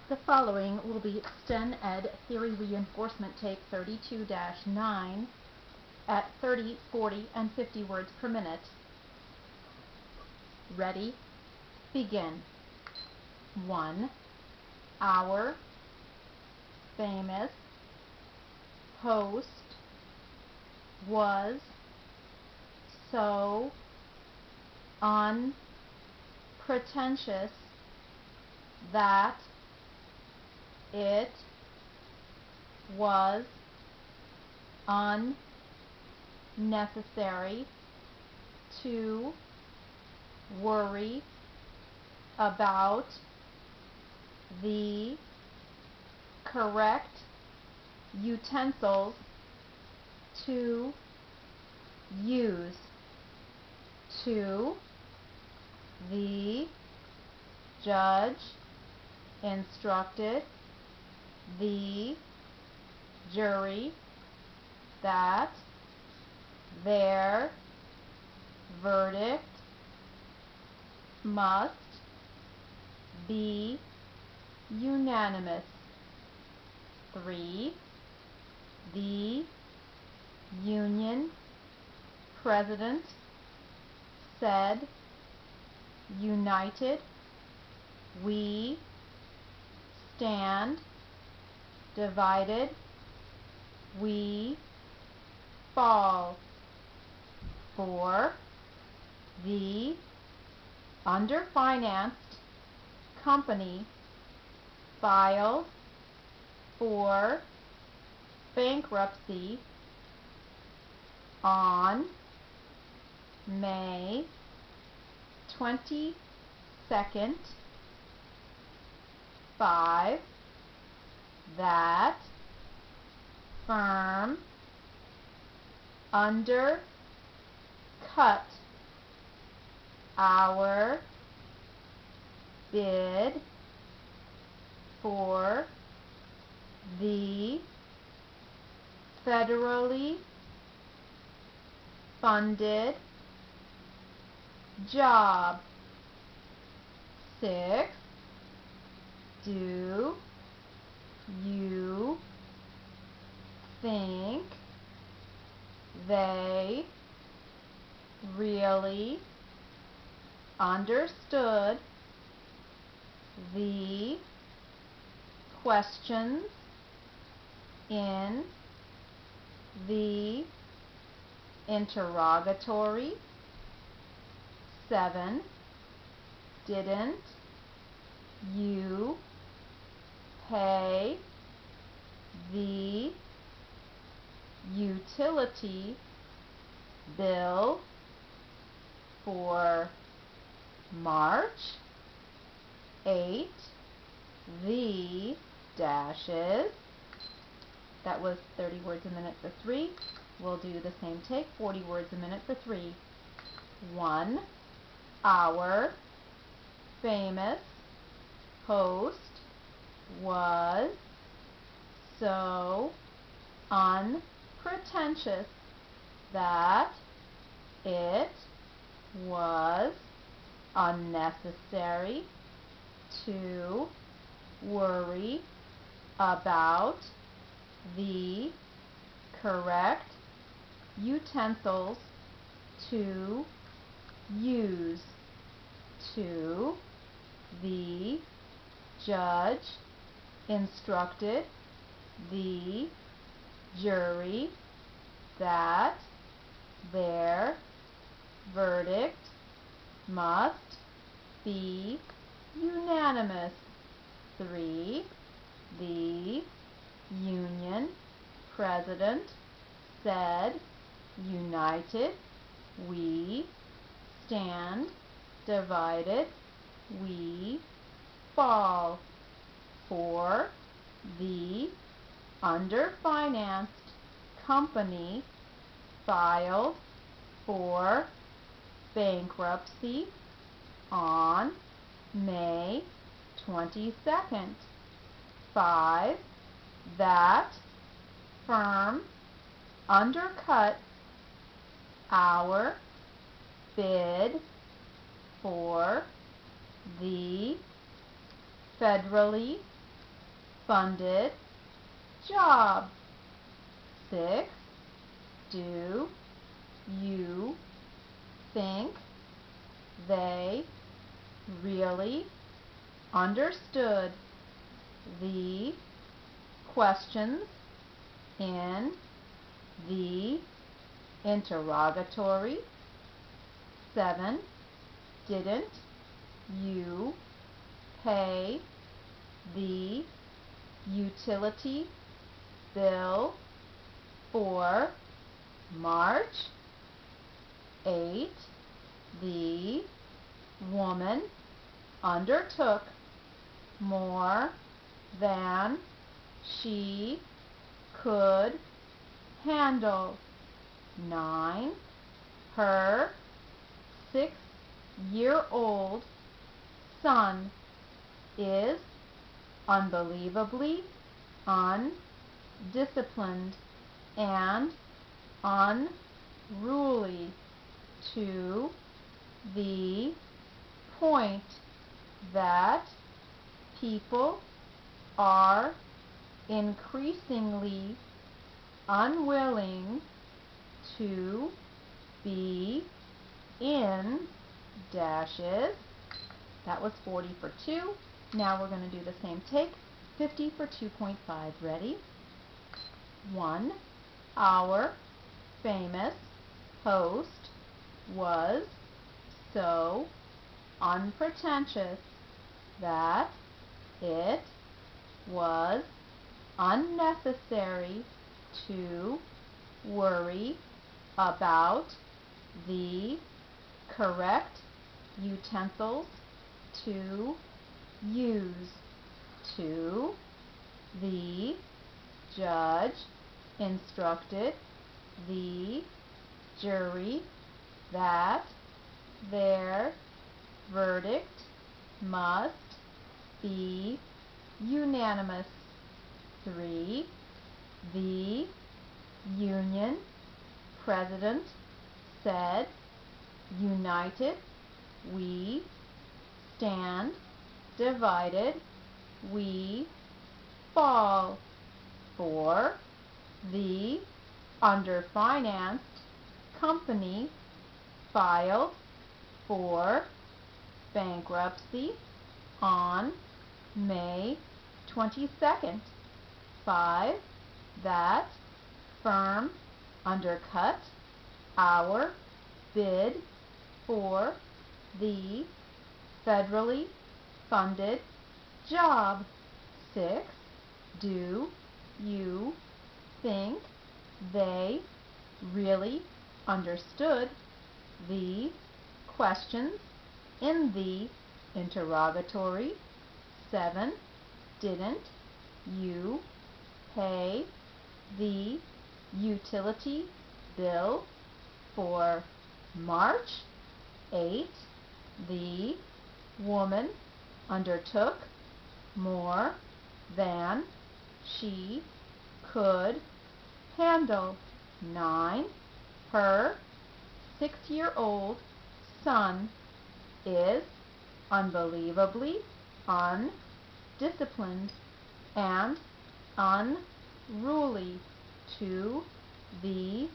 The following will be Sten Ed Theory Reinforcement Take 32-9 at 30, 40, and 50 words per minute. Ready? Begin. 1. Our famous host was so unpretentious that it was unnecessary to worry about the correct utensils to use. 2. The judge instructed the jury that their verdict must be unanimous. 3. The union president said, "United we stand, divided we fall." 4. The underfinanced company filed for bankruptcy on May 22nd. 5. That firm undercut our bid for the federally funded job. 6. Do you think they really understood the questions in the interrogatory? 7. Didn't you pay the utility bill for March? 8. The dashes. That was 30 words a minute for 3. We'll do the same take, 40 words a minute for 3. 1. Our famous host was so unpretentious that it was unnecessary to worry about the correct utensils to use. 2. The judge instructed the jury that their verdict must be unanimous. 3. The union president said, "United we stand, divided we fall." 4. The underfinanced company filed for bankruptcy on May 22nd. 5. That firm undercut our bid for the federally funded job. 6. Do you think they really understood the questions in the interrogatory? 7. Didn't you pay the utility bill for March? 8. The woman undertook more than she could handle. 9. Her 6-year-old son is unbelievably undisciplined and unruly to the point that people are increasingly unwilling to be in dashes. That was 40 for 2. Now we're going to do the same take. 50 for 2.5. Ready? 1. Our famous host was so unpretentious that it was unnecessary to worry about the correct utensils to use. 2. The judge instructed the jury that their verdict must be unanimous. 3. The union president said, "United we stand, divided we fall." 4. The underfinanced company filed for bankruptcy on May 22nd. 5. That firm undercut our bid for the federally funded job. 6. Do you think they really understood the questions in the interrogatory? 7. Didn't you pay the utility bill for March? 8. The woman undertook more than she could handle. 9. Her 6-year-old son is unbelievably undisciplined and unruly to the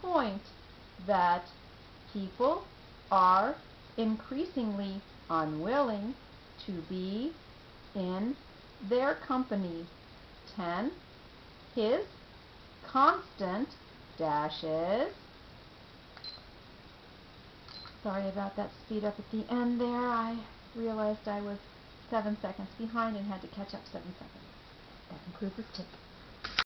point that people are increasingly unwilling to be in their company. 10. His constant dashes. Sorry about that speed up at the end there. I realized I was 7 seconds behind and had to catch up 7 seconds. That concludes this tip.